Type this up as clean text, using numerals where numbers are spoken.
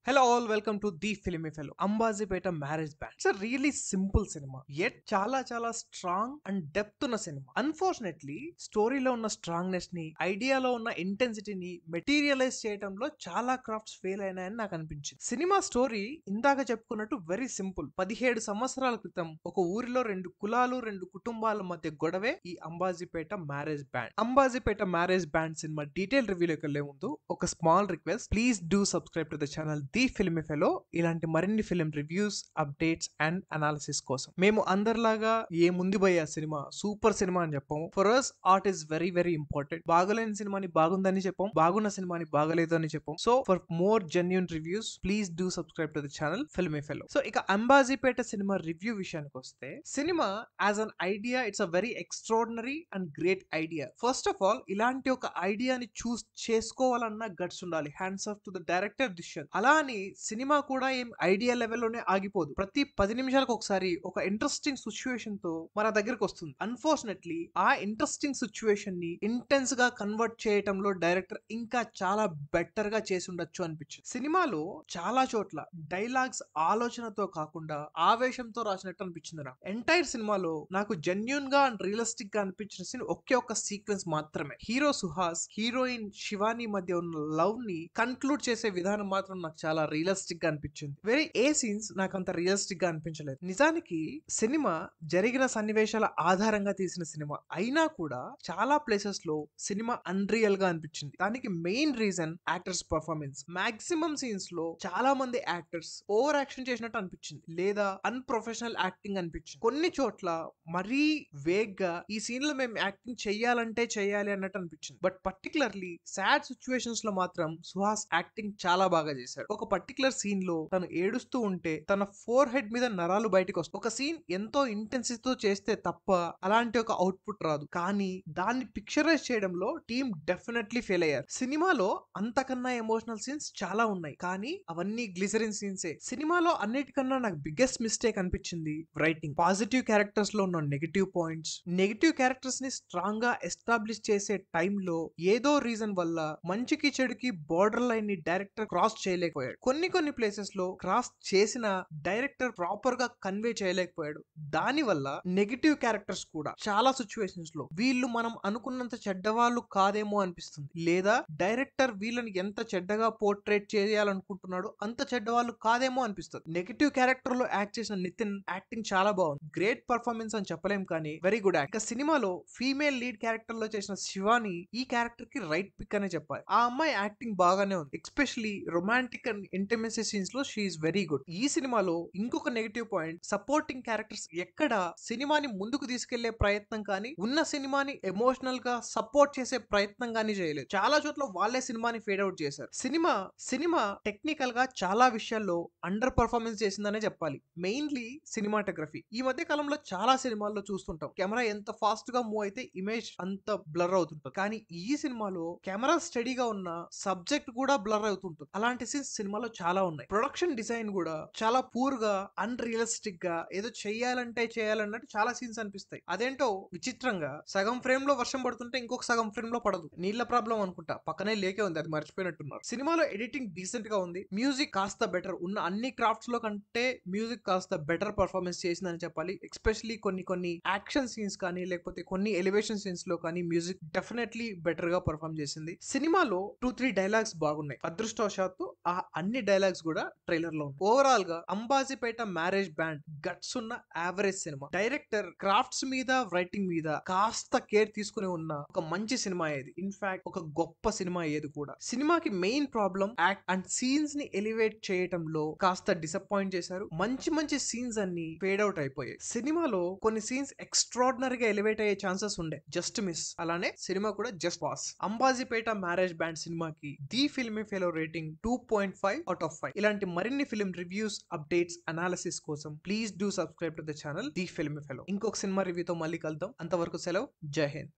Hello all, welcome to The Filmy Fellow. Ambajipeta marriage band. It's really simple cinema, yet చాలా strong and depth ఉన్న cinema. Unfortunately స్టోరీలో ఉన్న strongness ని, ఐడియాలో ఉన్న ఇంటెన్సిటీని materialise చేయడంలో చాలా క్రాఫ్ట్స్ ఫెయిల్ అయినాయని నాకు అనిపించింది. సినిమా స్టోరీ ఇందాక చెప్పుకున్నట్టు వెరీ సింపుల్. 17 సంవత్సరాల క్రితం ఒక ఊరిలో 2 కులాలు 2 కుటుంబాల మధ్య గొడవే ఈ Ambajipeta marriage band. Ambajipeta marriage band cinema detail రివ్యూలోకి వెళ్లే ముందు ఒక small request, please do subscribe to the channel the filmy fellow. ఇలాంటి మరిన్ని film reviews, updates and analysis కోసం. మేము అందరిలాగా ఏ ముందు పోయే సినిమా సూపర్ సినిమా అని చెప్పాము. For us art is very important. బాగలేని సినిమాని బాగుందని చెప్పాం, బాగున్న సినిమాని బాగలేదు అని చెప్పాం. So for more genuine reviews please do subscribe to the channel filmy fellow. So ఇక అంబాజీపేట సినిమా రివ్యూ విషయానికి వస్తే, cinema as an idea it's a very extraordinary and great idea. First of all, ఇలాంటి ఒక ఐడియాని చూస్ చేసుకోవాలన్న guts ఉండాలి. Hands off to the director decision. అలా అని సినిమా కూడా ఏం ఐడియా లెవెల్లోనే ఆగిపోదు. ప్రతి 10 నిమిషాలకు ఒకసారి ఒక ఇంట్రెస్టింగ్ సిచ్యువేషన్ తో మన దగ్గరకు వస్తుంది. అన్ఫార్చునేట్లీ ఆ ఇంట్రెస్టింగ్ సిచ్యువేషన్ ని ఇంటెన్స్ గా కన్వర్ట్ చేయటంలో డైరెక్టర్ ఇంకా చాలా బెటర్ గా చేసి ఉండొచ్చు అనిపించింది. సినిమాలో చాలా చోట్ల డైలాగ్స్ ఆలోచనతో కాకుండా ఆవేశంతో రాసినట్టు అనిపించింది. నాకు ఎంటైర్ సినిమాలో నాకు జెన్యూన్ గా అండ్ రియలిస్టిక్ గా అనిపించిన సీన్ ఒకే ఒక్క సీక్వెన్స్ మాత్రమే. హీరో సుహాస్, హీరోయిన్ శివాని మధ్య ఉన్న లవ్ ని కన్క్లూడ్ చేసే విధానం మాత్రం నాకు చాలా రియలిస్టిక్ గా అనిపించింది. వేరే ఏ సీన్స్ నాకు అంత రియలిస్టిక్ గా అనిపించలేదు. నిజానికి సినిమా జరిగిన సన్నివేశాల ఆధారంగా తీసిన సినిమా అయినా కూడా చాలా ప్లేసెస్ లో సినిమా అన్రియల్ గా అనిపించింది. దానికి main reason actors performance. Maximum scenes లో చాలా మంది యాక్టర్స్ ఓవర్ యాక్షన్ చేసినట్టు అనిపించింది, లేదా అన్ప్రొఫెషనల్ యాక్టింగ్ అనిపించింది. కొన్ని చోట్ల మరీ వేగ్ గా ఈ సీన్ లో మేము యాక్టింగ్ చెయ్యాలంటే చెయ్యాలి అన్నట్టు అనిపించింది. బట్ పర్టికులర్లీ సాడ్ సిచ్యువేషన్స్ లో మాత్రం సుహాస్ యాక్టింగ్ చాలా బాగా చేశాడు. ఒక పర్టికులర్ సీన్ లో తను ఏడుస్తూ ఉంటే తన ఫోర్ హెడ్ మీద నరాలు బయటకు వస్తాయి. ఒక సీన్ ఎంతో ఇంటెన్సిటీతో చేస్తే తప్ప అలాంటి ఒక అవుట్పుట్ రాదు. కానీ దాన్ని పిక్చరైజ్ చేయడంలో టీమ్ డెఫినెట్లీ ఫెయిల్ అయ్యారు. సినిమాలో అంతకన్నా ఎమోషనల్ సీన్స్ చాలా ఉన్నాయి, కానీ అవన్నీ గ్లిసరిన్ సీన్సే. సినిమాలో అన్నిటికన్నా నాకు బిగ్గెస్ట్ మిస్టేక్ అనిపించింది రైటింగ్. పాజిటివ్ క్యారెక్టర్స్ లో ఉన్న నెగటివ్ పాయింట్స్, నెగటివ్ క్యారెక్టర్స్ ని స్ట్రాంగ్ గా ఎస్టాబ్లిష్ చేసే టైంలో ఏదో రీజన్ వల్ల మంచికి చెడుకి బార్డర్ లైన్ ని డైరెక్టర్ క్రాస్ చేయలేకపోయాడు. కొన్ని ప్లేసెస్ లో క్రాస్ చేసిన డైరెక్టర్ ప్రాపర్ గా కన్వే చేయలేకపోయాడు. దాని వల్ల నెగటివ్ క్యారెక్టర్స్ కూడా చాలా సిచ్యువేషన్స్ లో వీళ్ళు మనం అనుకున్నంత చెడ్డవాళ్ళు కాదేమో అనిపిస్తుంది, లేదా డైరెక్టర్ వీళ్ళని ఎంత చెడ్డగా పోర్ట్రేట్ చేయాలనుకుంటున్నాడు అంత చెడ్డవాళ్ళు కాదేమో అనిపిస్తుంది. నెగటివ్ క్యారెక్టర్ లో యాక్ట్ చేసిన నితిన్ యాక్టింగ్ చాలా బాగుంది. గ్రేట్ పర్ఫార్మెన్స్ అని చెప్పలేం, కానీ వెరీ గుడ్ యాక్ట్. సినిమాలో ఫీమేల్ లీడ్ క్యారెక్టర్ లో చేసిన శివాని ఈ క్యారెక్టర్ కి రైట్ పిక్ అనే చెప్పాలి. ఆ అమ్మాయి యాక్టింగ్ బాగానే ఉంది. Especially romantic and intimacy scenes లో షీ ఈస్ వెరీ గుడ్. ఈ సినిమాలో ఇంకొక నెగటివ్ పాయింట్, సపోర్టింగ్ క్యారెక్టర్స్ ఎక్కడ సినిమాని ముందుకు తీసుకెళ్లే ప్రయత్నం కానీ, ఉన్న సినిమాని ఎమోషనల్ గా సపోర్ట్ చేసే ప్రయత్నం కానీ చేయలేదు. చాలా చోట్ల వాళ్ళే సినిమాని ఫేడ్ అవుట్ చేశారు. సినిమా టెక్నికల్ గా చాలా విషయాల్లో అండర్ పర్ఫార్మెన్స్ చేసిందనే చెప్పాలి. Mainly cinematography. ఈ మధ్య కాలంలో చాలా సినిమాల్లో చూస్తుంటాం, కెమెరా ఎంత ఫాస్ట్ గా మూవ్ అయితే ఇమేజ్ అంత బ్లర్ అవుతుంటుంది. కానీ ఈ సినిమాలో కెమెరా స్టడీగా ఉన్న సబ్జెక్ట్ కూడా బ్లర్ అవుతుంటుంది. అలాంటి సీన్స్ సినిమాలో చాలా ఉన్నాయి. ప్రొడక్షన్ డిజైన్ కూడా చాలా పూర్ గా, అన్ రియలిస్టిక్ గా, ఏదో చేయాలన్నట్టు చాలా సీన్స్ అనిపిస్తాయి. అదేంటో విచిత్రంగా సగం ఫ్రేమ్ లో వర్షం పడుతుంటే ఇంకొక సగం ఫ్రేమ్ లో పడదు. నీళ్ల ప్రాబ్లం అనుకుంటా, పక్కనే లేకే ఉంది, అది మర్చిపోయినట్టున్నారు. సినిమాలో ఎడిటింగ్ డీసెంట్ గా ఉంది. మ్యూజిక్ కాస్త బెటర్. ఉన్న అన్ని క్రాఫ్ట్స్ లో కంటే మ్యూజిక్ కాస్త బెటర్ పర్ఫార్మెన్స్ చేసిందని చెప్పాలి. ఎస్పెషల్లీ కొన్ని యాక్షన్ సీన్స్ కానీ, లేకపోతే కొన్ని ఎలివేషన్ సీన్స్ లో కానీ మ్యూజిక్ డెఫినెట్లీ బెటర్ గా పర్ఫార్మ్ చేసింది. సినిమాలో 2-3 డైలాగ్స్ బాగున్నాయి. అదృష్టవశాత్తు ఆ అన్ని డైలాగ్స్ కూడా ట్రైలర్ లో ఉన్నాయి. ఓవరాల్ గా అంబాజీపేట మ్యారేజ్ బ్యాండ్ గట్స్ ఉన్న యావరేజ్ సినిమా. డైరెక్టర్ క్రాఫ్ట్స్ మీద, రైటింగ్ మీద కాస్త కేర్ తీసుకుని ఉన్న ఒక మంచి సినిమా ఏది. ఇన్ఫాక్ట్ ఒక గొప్ప సినిమా ఏది కూడా. సినిమాకి main problem act and scenes ని ఎలివేట్ చేయటంలో కాస్త డిసప్పాయింట్ చేశారు. మంచి సీన్స్ అన్ని ఫేడ్ అవుట్ అయిపోయాయి. సినిమాలో కొన్ని సీన్స్ ఎక్స్ట్రాడినరీగా ఎలివేట్ అయ్యే ఛాన్సెస్ ఉండే, జస్ట్ మిస్. అలానే సినిమా కూడా just pass. Ambajipeta marriage band సినిమాకి ది ఫిల్మీ ఫెలో రేటింగ్ 2.5/5. ఇలాంటి మరిన్ని ఫిల్మ్ రివ్యూస్, అప్డేట్స్, అనాలిసిస్ కోసం please do subscribe to the channel the filmy fellow. ఇంకొక సినిమా రివ్యూతో మళ్ళీ కలుద్దాం. అంతవరకు సెలవు. జై హింద్.